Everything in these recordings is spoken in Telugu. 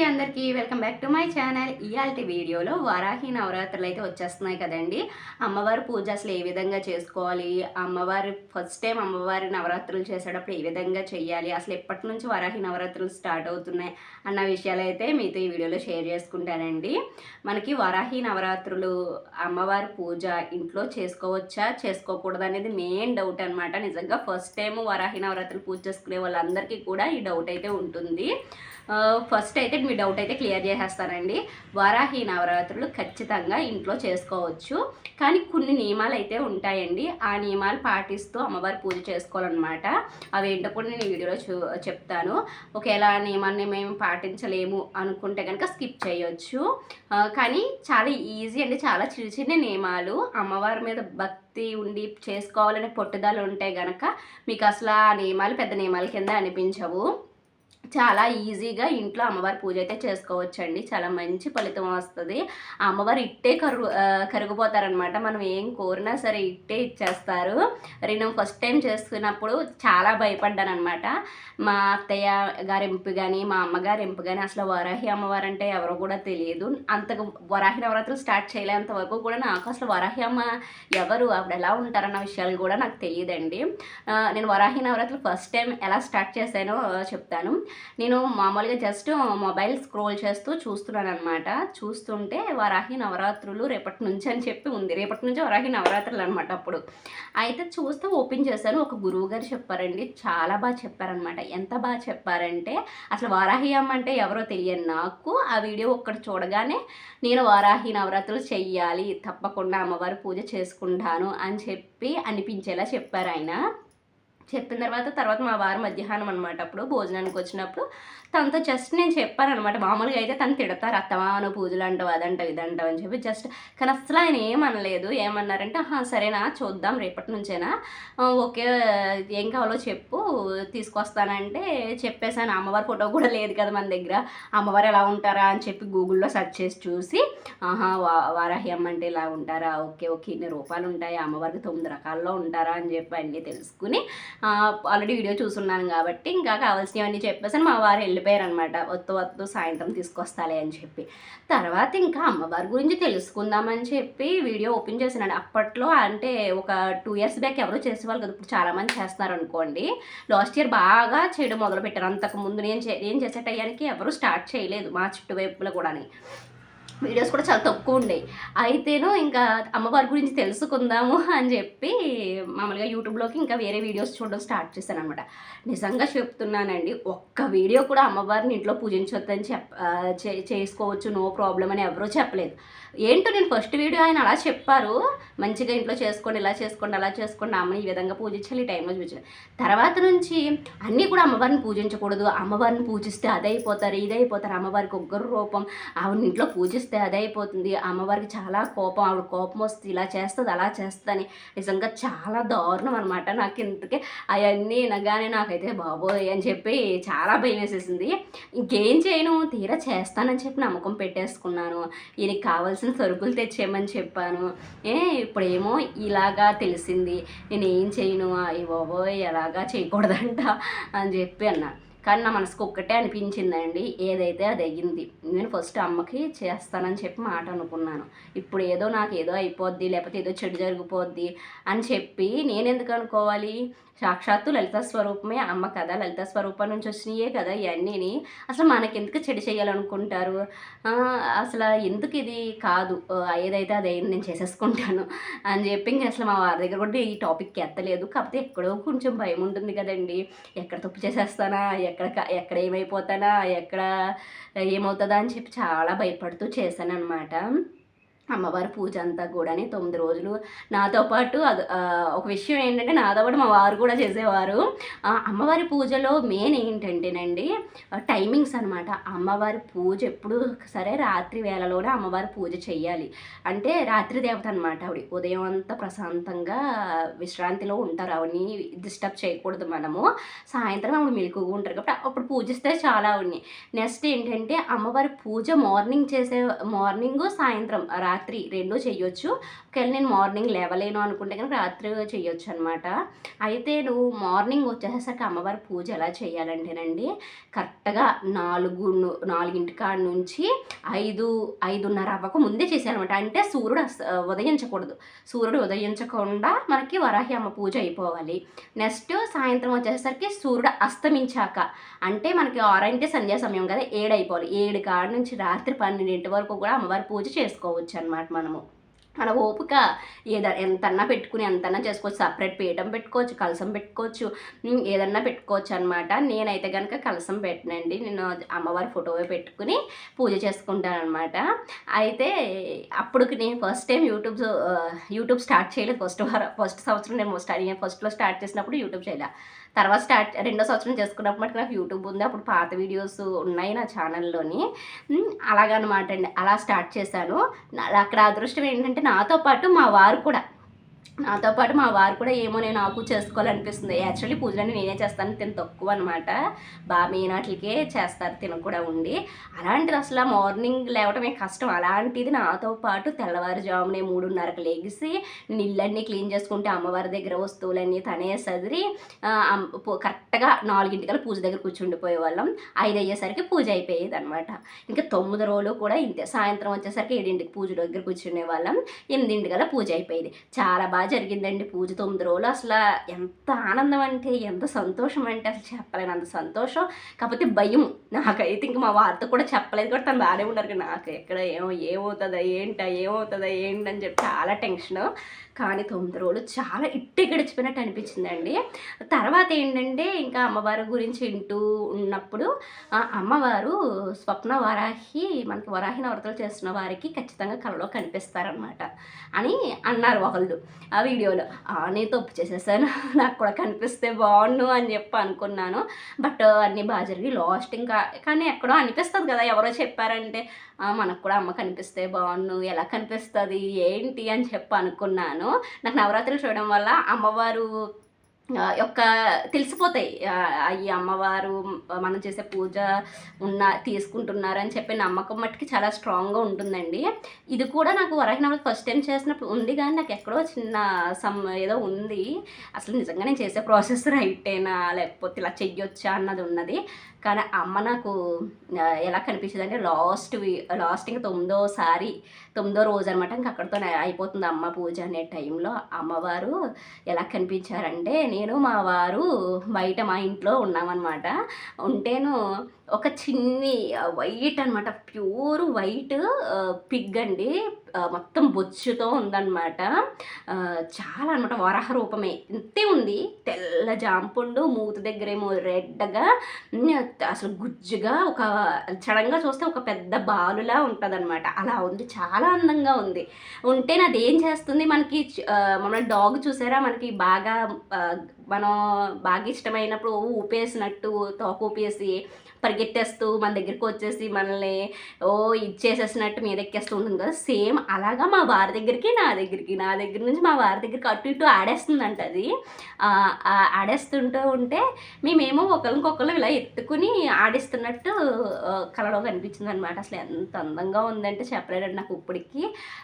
అందరికీ welcome back to my channel. ఇయాల్టి వీడియోలో వారాహి నవరాత్రులు అయితే వచ్చేస్తున్నాయి కదండి. అమ్మవారి పూజ అసలు ఏ విధంగా చేసుకోవాలి, అమ్మవారి ఫస్ట్ టైం అమ్మవారి నవరాత్రులు చేసేటప్పుడు ఏ విధంగా చేయాలి, అసలు ఎప్పటి నుంచి వారాహి నవరాత్రులు స్టార్ట్ అవుతున్నాయి అన్న విషయాలు అయితే మీతో ఈ వీడియోలో షేర్ చేసుకుంటానండి. మనకి వారాహి నవరాత్రులు అమ్మవారి పూజ ఇంట్లో చేసుకోవచ్చా చేసుకోకూడదు అనేది మెయిన్ డౌట్ అనమాట. నిజంగా ఫస్ట్ టైం వారాహి నవరాత్రులు పూజ చేసుకునే వాళ్ళందరికీ కూడా ఈ డౌట్ అయితే ఉంటుంది. ఫస్ట్ అయితే మీ డౌట్ అయితే క్లియర్ చేసేస్తానండి. వారాహి నవరాత్రులు ఖచ్చితంగా ఇంట్లో చేసుకోవచ్చు, కానీ కొన్ని నియమాలు అయితే ఉంటాయండి. ఆ నియమాలు పాటిస్తూ అమ్మవారి పూజ చేసుకోవాలన్నమాట. అవి ఏంటో కూడా నేను ఈ వీడియోలో చెప్తాను. ఒకవేళ నియమాన్ని మేము పాటించలేము అనుకుంటే కనుక స్కిప్ చేయొచ్చు. కానీ చాలా ఈజీ అండి, చాలా చిన్న చిన్న నియమాలు. అమ్మవారి మీద భక్తి ఉండి చేసుకోవాలనే పట్టుదల ఉంటే కనుక మీకు అసలు ఆ నియమాలు పెద్ద నియమాల కింద అనిపించవు. చాలా ఈజీగా ఇంట్లో అమ్మవారి పూజ అయితే చేసుకోవచ్చండి. చాలా మంచి ఫలితం వస్తుంది. ఆ అమ్మవారు ఇట్టే కరిగిపోతారనమాట. మనం ఏం కోరినా సరే ఇట్టే ఇచ్చేస్తారు. నేను ఫస్ట్ టైం చేసుకున్నప్పుడు చాలా భయపడ్డాను అనమాట. మా అత్తయ్య గారి ఎంపు కానీ మా అమ్మగారి ఎంపు కానీ అసలు వరాహి అమ్మవారు అంటే ఎవరో కూడా తెలియదు. అంతకు వరాహి నవరాత్రులు స్టార్ట్ చేయలేంత వరకు కూడా నాకు అసలు వరాహి అమ్మ ఎవరు, ఆవిడ ఎలా ఉంటారన్న విషయాలు కూడా నాకు తెలియదండి. నేను వరాహి నవరాత్రులు ఫస్ట్ టైం ఎలా స్టార్ట్ చేశానో చెప్తాను. నేను మామూలుగా జస్ట్ మొబైల్ స్క్రోల్ చేస్తూ చూస్తున్నాను అనమాట. చూస్తుంటే వరాహి నవరాత్రులు రేపటి నుంచి అని చెప్పి ఉంది. రేపటి నుంచి వరాహి నవరాత్రులు అనమాట. అప్పుడు అయితే చూస్తూ ఓపెన్ చేశాను. ఒక గురువు గారు చెప్పారండి, చాలా బాగా చెప్పారనమాట. ఎంత బాగా చెప్పారంటే అసలు వారాహి అమ్మ అంటే ఎవరో తెలియని నాకు ఆ వీడియో ఒక్కటి చూడగానే నేను వారాహి నవరాత్రులు చెయ్యాలి, తప్పకుండా అమ్మవారి పూజ చేసుకుంటాను అని చెప్పి అనిపించేలా చెప్పారు ఆయన. చెప్పిన తర్వాత మా వారు మధ్యాహ్నం అనమాట అప్పుడు భోజనానికి వచ్చినప్పుడు తనతో జస్ట్ నేను చెప్పాను అనమాట. మామూలుగా అయితే తను తిడతారు, అత్తమా నువ్వు పూజలు అంటావు అదంటావు ఇదంటావు అని చెప్పి జస్ట్. కానీ అసలు ఆయన ఏమనలేదు. ఏమన్నారంటే సరేనా చూద్దాం రేపటి నుంచేనా, ఓకే ఏం కావాలో చెప్పు తీసుకొస్తానంటే చెప్పేశాను. అమ్మవారి ఫోటో కూడా లేదు కదా మన దగ్గర, అమ్మవారు ఎలా ఉంటారా అని చెప్పి గూగుల్లో సెర్చ్ చేసి చూసి వారాహి అమ్మ అంటే ఇలా ఉంటారా, ఓకే ఓకే ఇన్ని రూపాయలు ఉంటాయి, అమ్మవారికి 9 రకాల్లో ఉంటారా అని చెప్పి అన్నీ తెలుసుకుని ఆల్రెడీ వీడియో చూస్తున్నాను కాబట్టి ఇంకా కావాల్సినవన్నీ చెప్పేసి మా వారు వెళ్ళిపోయారు అనమాట. వద్దు సాయంత్రం తీసుకొస్తాలే అని చెప్పి. తర్వాత ఇంకా అమ్మవారి గురించి తెలుసుకుందామని చెప్పి వీడియో ఓపెన్ చేసినాడు. అప్పట్లో అంటే ఒక 2 years బ్యాక్ ఎవరో చేసేవాళ్ళు కదా, ఇప్పుడు చాలామంది చేస్తున్నారు అనుకోండి. లాస్ట్ ఇయర్ బాగా చేయడం మొదలుపెట్టారు. అంతకుముందు నేను చేసే టయానికి ఎవరు స్టార్ట్ చేయలేదు మా చుట్టువైపులో కూడా. వీడియోస్ కూడా చాలా తక్కువ ఉండేవి. అయితేనో ఇంకా అమ్మవారి గురించి తెలుసుకుందాము అని చెప్పి మామూలుగా యూట్యూబ్లోకి ఇంకా వేరే వీడియోస్ చూడడం స్టార్ట్ చేశాను అనమాట. నిజంగా చెప్తున్నానండి, ఒక్క వీడియో కూడా అమ్మవారిని ఇంట్లో పూజించొద్దని చేసుకోవచ్చు నో ప్రాబ్లం అని ఎవరూ చెప్పలేదు. ఏంటో నేను ఫస్ట్ వీడియో ఆయన అలా చెప్పారు, మంచిగా ఇంట్లో చేసుకోండి, ఇలా చేసుకోండి అలా చేసుకోండి, అమ్మని ఈ విధంగా పూజించాలి ఈ టైంలో చూపించాలి. తర్వాత నుంచి అన్నీ కూడా అమ్మవారిని పూజించకూడదు, అమ్మవారిని పూజిస్తే అదైపోతారు ఇదైపోతారు, అమ్మవారికి ఒగ్గరు రూపం, ఆవిడ ఇంట్లో పూజిస్తే అదైపోతుంది, అమ్మవారికి చాలా కోపం, ఆవిడ కోపం వస్తుంది, ఇలా చేస్తుంది అలా చేస్తుందని. నిజంగా చాలా దారుణం అనమాట. నాకు ఇంతకే అవన్నీ వినగానే నాకైతే బాబోయ్ అని చెప్పి చాలా భయం వేసేసింది. ఇంకేం చేయను, తీరా చేస్తానని చెప్పి నమ్మకం పెట్టేసుకున్నాను. ఈయనకి కావాల్సిన సరుకులు తెచ్చేయమని చెప్పాను. ఇప్పుడేమో ఇలాగా తెలిసింది, నేను ఏం చేయను, అయ్యి బాబోయ్ ఎలాగా చేయకూడదంట అని చెప్పి అన్నా. కానీ నా మనసుకు ఒక్కటే అనిపించిందండి, ఏదైతే అది అయ్యింది. నేను ఫస్ట్ అమ్మకి చేస్తానని చెప్పి మాట అనుకున్నాను. ఇప్పుడు ఏదో నాకు ఏదో అయిపోద్ది, లేకపోతే ఏదో చెడు జరిగిపోద్ది అని చెప్పి నేను ఎందుకు అనుకోవాలి? సాక్షాత్తు లలిత స్వరూపమే అమ్మ కదా, లలిత స్వరూపం నుంచి వచ్చినాయే కదా ఇవన్నీని. అసలు మనకెందుకు చెడు చేయాలనుకుంటారు? అసలు ఎందుకు ఇది కాదు, ఏదైతే అది నేను చేసేసుకుంటాను అని చెప్పి ఇంకా అసలు మా వారి దగ్గర కూడా ఈ టాపిక్కి ఎత్తలేదు. కాకపోతే ఎక్కడో కొంచెం భయం ఉంటుంది కదండి, ఎక్కడ తప్పు చేసేస్తానా, ఎక్కడ ఏమైపోతానా, ఎక్కడ ఏమవుతుందా అని చెప్పి చాలా భయపడుతూ చేశాను అనమాట. అమ్మవారి పూజ అంతా కూడా 9 రోజులు నాతో పాటు ఒక విషయం ఏంటంటే నాతో పాటు మా వారు కూడా చేసేవారు. అమ్మవారి పూజలో మెయిన్ ఏంటంటేనండి టైమింగ్స్ అనమాట. అమ్మవారి పూజ ఎప్పుడు సరే రాత్రి వేళలోనే అమ్మవారి పూజ చెయ్యాలి. అంటే రాత్రి దేవత అనమాట ఆవిడ. ఉదయం అంతా ప్రశాంతంగా విశ్రాంతిలో ఉంటారు, ఆవిడని డిస్టర్బ్ చేయకూడదు మనము. సాయంత్రం ఆవిడ మెలకుగా ఉంటారు కాబట్టి అప్పుడు పూజిస్తే చాలా ఆవిడని. నెక్స్ట్ ఏంటంటే అమ్మవారి పూజ మార్నింగ్ సాయంత్రం రాత్రి 2 చేయొచ్చు. ఒకవేళ నేను మార్నింగ్ లేవలేను అనుకుంటే కనుక రాత్రి చేయొచ్చు అనమాట. అయితే నువ్వు మార్నింగ్ వచ్చేసరికి అమ్మవారి పూజ ఎలా చేయాలంటేనండి, కరెక్ట్‌గా 4 కాడ నుంచి 5:30 అవ్వక ముందే చేసేయాలనమాట. అంటే సూర్యుడు ఉదయించకూడదు. సూర్యుడు ఉదయించకుండా మనకి వరాహి అమ్మ పూజ అయిపోవాలి. నెక్స్ట్ సాయంత్రం వచ్చేసరికి సూర్యుడు అస్తమించాక, అంటే మనకి 6 అంటే సంధ్యా సమయం కదా, 7 అయిపోవాలి. 7 కాడ నుంచి రాత్రి 12 వరకు కూడా అమ్మవారి పూజ చేసుకోవచ్చు అనమాట మనము. మన ఓపిక ఎంతన్నా పెట్టుకుని ఎంతన్నా చేసుకోవచ్చు. సపరేట్ పీఠం పెట్టుకోవచ్చు, కలసం పెట్టుకోవచ్చు, ఏదన్నా పెట్టుకోవచ్చు అనమాట. నేనైతే కనుక కలసం పెట్టనండి, నేను అమ్మవారి ఫోటో పెట్టుకుని పూజ చేసుకుంటాను అనమాట. అయితే అప్పుడుకి నేను ఫస్ట్ టైం యూట్యూబ్ స్టార్ట్ చేయలేదు. ఫస్ట్ సంవత్సరం నేను ఫస్ట్లో స్టార్ట్ చేసినప్పుడు యూట్యూబ్ చేయలే. తర్వాత రెండో సంవత్సరం చేసుకున్నప్పుడు నాకు యూట్యూబ్ ఉంది. అప్పుడు పాత వీడియోస్ ఉన్నాయి నా ఛానల్లోని. అలాగనమాట అండి. అలా స్టార్ట్ చేశాను. అక్కడ అదృష్టం ఏంటంటే నాతో పాటు మా వారు కూడా ఏమో నాకు చేసుకోవాలనిపిస్తుంది. యాక్చువల్లీ పూజలన్నీ నేనే చేస్తాను, తిని తక్కువ అనమాట. మీనాట్లకే చేస్తారు తిన కూడా ఉండి. అలాంటిది అసలు మార్నింగ్ లేవటమే కష్టం. అలాంటిది నాతో పాటు తెల్లవారుజామునే 3:30కి లెగిసి ఇళ్ళన్నీ క్లీన్ చేసుకుంటే అమ్మవారి దగ్గర వస్తువులన్నీ తనే సదిరి కరెక్ట్గా 4 పూజ దగ్గర కూర్చుండిపోయే వాళ్ళం. 5 అయ్యేసరికి పూజ అయిపోయేది అనమాట. ఇంకా 9 రోజులు కూడా ఇంతే. సాయంత్రం వచ్చేసరికి 7కి పూజ దగ్గర కూర్చునే వాళ్ళం. 8 పూజ అయిపోయేది. చాలా బాగా జరిగిందండి పూజ 9 రోజులు. అసలు ఎంత ఆనందం అంటే, ఎంత సంతోషం అంటే అసలు చెప్పలేనంత సంతోషం. కాకపోతే భయం నాకైతే. ఇంక మా వారితో కూడా చెప్పలేదు కూడా, తను బాగానే ఉన్నారు. నాకు ఎక్కడ ఏమవుతుందా ఏంటని చెప్పి చాలా టెన్షన్. కానీ 9 రోజులు చాలా ఇట్టే గడిచిపోయినట్టు అనిపించిందండి. తర్వాత ఏంటంటే ఇంకా అమ్మవారి గురించి వింటూ ఉన్నప్పుడు అమ్మవారు స్వప్న వరాహి, మనకి వరాహి నవరాత్రులు చేస్తున్న వారికి ఖచ్చితంగా కలలో కనిపిస్తారనమాట అని అన్నారు ఒకళ్ళు ఆ వీడియోలో. నేను తప్పు చేసేసాను, నాకు కూడా కనిపిస్తే బాగుండు అని చెప్పి అనుకున్నాను. బట్ అన్నీ బాగా జరిగి లాస్ట్ ఇంకా, కానీ ఎక్కడో అనిపిస్తుంది కదా, ఎవరో చెప్పారంటే మనకు కూడా అమ్మ కనిపిస్తే బాగుండు, ఎలా కనిపిస్తుంది ఏంటి అని చెప్పి అనుకున్నాను. నాకు నవరాత్రులు చూడడం వల్ల అమ్మవారు యొక్క తెలిసిపోతాయి. ఈ అమ్మవారు మనం చేసే పూజ తీసుకుంటున్నారని చెప్పి నమ్మకం మట్టుకి చాలా స్ట్రాంగ్గా ఉంటుందండి. ఇది కూడా నాకు వరాహి నవరాత్రి ఫస్ట్ టైం చేసినప్పుడు ఉంది, కానీ నాకు ఎక్కడో చిన్న ఏదో ఉంది. అసలు నిజంగా నేను చేసే ప్రాసెస్ రైటేనా లేకపోతే ఇలా చెయ్యొచ్చా అన్నది ఉన్నది. కానీ అమ్మ నాకు ఎలా కనిపించింది అంటే లాస్ట్ ఇంకా 9వ రోజు అనమాట. ఇంక అక్కడితో అయిపోతుంది అమ్మ పూజ అనే టైంలో అమ్మవారు ఎలా కనిపించారంటే, నేను మా వారు బయట మా ఇంట్లో ఉన్నామన్నమాట. ఉంటేను ఒక చిన్ని వైట్ అనమాట, ప్యూర్ వైట్ పిగ్ అండి, మొత్తం బొచ్చుతో ఉందన్నమాట. చాలా అనమాట, వరాహ రూపమే ఇంతే ఉంది. తెల్ల జాంపుండు, మూతి దగ్గరేమో రెడ్గా, అసలు గుజ్జుగా, ఒక సడన్గా చూస్తే ఒక పెద్ద బాలులా ఉంటుంది అనమాట. అలా ఉంది, చాలా అందంగా ఉంది. ఉంటే నాది ఏం చేస్తుంది, మనకి మన డాగ్ చూసారా, మనకి మనం బాగా ఇష్టమైనప్పుడు ఊపేసినట్టు తోక ఊపేసి పరిగెత్తేస్తూ మన దగ్గరికి వచ్చేసి మనల్ని ఇచ్చేసేసినట్టు మీద ఎక్కేస్తూ ఉంటుంది కదా, సేమ్ అలాగా మా వారి దగ్గరికి నా దగ్గర నుంచి మా వారి దగ్గరికి అటు ఇటు ఆడేస్తుందంట. అది ఆడేస్తుంటూ మేమేమో ఒకరికొకరు ఇలా ఎత్తుకుని ఆడిస్తున్నట్టు కళలో కనిపించింది అనమాట. అసలు ఎంత అందంగా ఉందంటే చెప్పలేదండి. నాకు ఇప్పటికి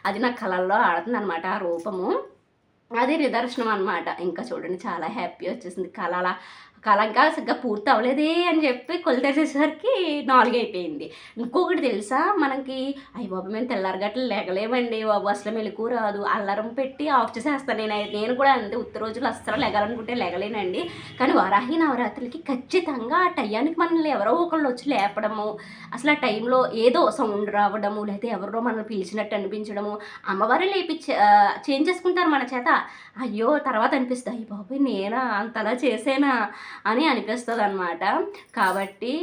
అది నా కళల్లో ఆడుతుంది అనమాట ఆ రూపము. అది నిదర్శనం అనమాట. ఇంకా చూడండి చాలా హ్యాపీ వచ్చేసింది. కళ ఇంకా సరిగ్గా పూర్తి అవ్వలేదే అని చెప్పి కొలితేసేసరికి 4 అయిపోయింది. ఇంకొకటి తెలుసా, మనకి బాబు మేము తెల్లారగట్లు లేగలేమండి బాబు, అసలు మెలకు రాదు, అల్లారం పెట్టి ఆఫ్ చేసేస్తాను. నేను కూడా అంతే, ఉత్తర రోజులు అస్సలు లేగాలనుకుంటే లేగలేనండి. కానీ వరాహి నవరాత్రులకి ఖచ్చితంగా ఆ టయానికి మనల్ని ఎవరో ఒకళ్ళు వచ్చి లేపడము, అసలు ఆ టైంలో ఏదో సౌండ్ రావడము, లేకపోతే ఎవరో మనల్ని పిలిచినట్టు అనిపించడము, అమ్మవారే చేంజ్ చేసుకుంటారు మన చేత. అయ్యో తర్వాత అనిపిస్తుంది, బాబు నేనా అంతలా చేసేనా అని అనిపిస్తుంది అనమాట. కాబట్టి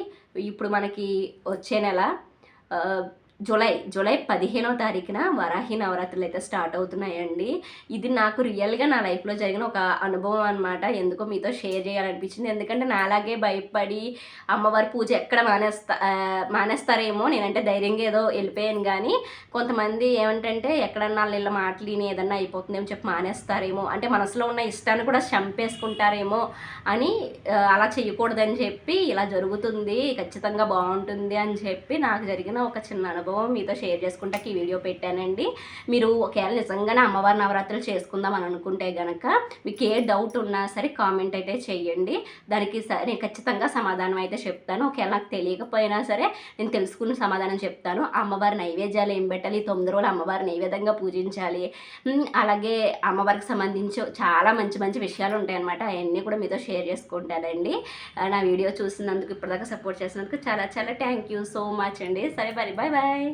ఇప్పుడు మనకి వచ్చే నెల జూలై 15వ తారీఖున వరాహి నవరాత్రులు అయితే స్టార్ట్ అవుతున్నాయండి. ఇది నాకు రియల్గా నా లైఫ్లో జరిగిన ఒక అనుభవం అనమాట. ఎందుకో మీతో షేర్ చేయాలనిపించింది. ఎందుకంటే నాలాగే భయపడి అమ్మవారి పూజ ఎక్కడ మానేస్తారేమో, నేనంటే ధైర్యంగా ఏదో వెళ్ళిపోయాను. కానీ కొంతమంది ఏమంటే ఎక్కడన్నా వీళ్ళ మాటలు ఏదన్నా అయిపోతుందేమో చెప్పి మానేస్తారేమో, అంటే మనసులో ఉన్న ఇష్టాన్ని కూడా చంపేసుకుంటారేమో అని అలా చేయకూడదని చెప్పి ఇలా జరుగుతుంది, ఖచ్చితంగా బాగుంటుంది అని చెప్పి నాకు జరిగిన ఒక చిన్న అనుభవం అనుభవం మీతో షేర్ చేసుకుంటాకి ఈ వీడియో పెట్టానండి. మీరు ఒకవేళ నిజంగానే అమ్మవారి నవరాత్రులు చేసుకుందాం అని అనుకుంటే కనుక మీకు ఏ డౌట్ ఉన్నా సరే కామెంట్ అయితే చేయండి. దానికి నేను ఖచ్చితంగా సమాధానం అయితే చెప్తాను. ఒకవేళ నాకు తెలియకపోయినా సరే నేను తెలుసుకున్న సమాధానం చెప్తాను. అమ్మవారి నైవేద్యాలు ఏం పెట్టాలి, 9 రోజులు అమ్మవారిని ఏ విధంగా పూజించాలి, అలాగే అమ్మవారికి సంబంధించి చాలా మంచి మంచి విషయాలు ఉంటాయన్నమాట. అవన్నీ కూడా మీతో షేర్ చేసుకుంటానండి. నా వీడియో చూసినందుకు, ఇప్పటిదాకా సపోర్ట్ చేసినందుకు చాలా చాలా థ్యాంక్ యూ సో మచ్ అండి. సరే మరి బాయ్ బాయ్.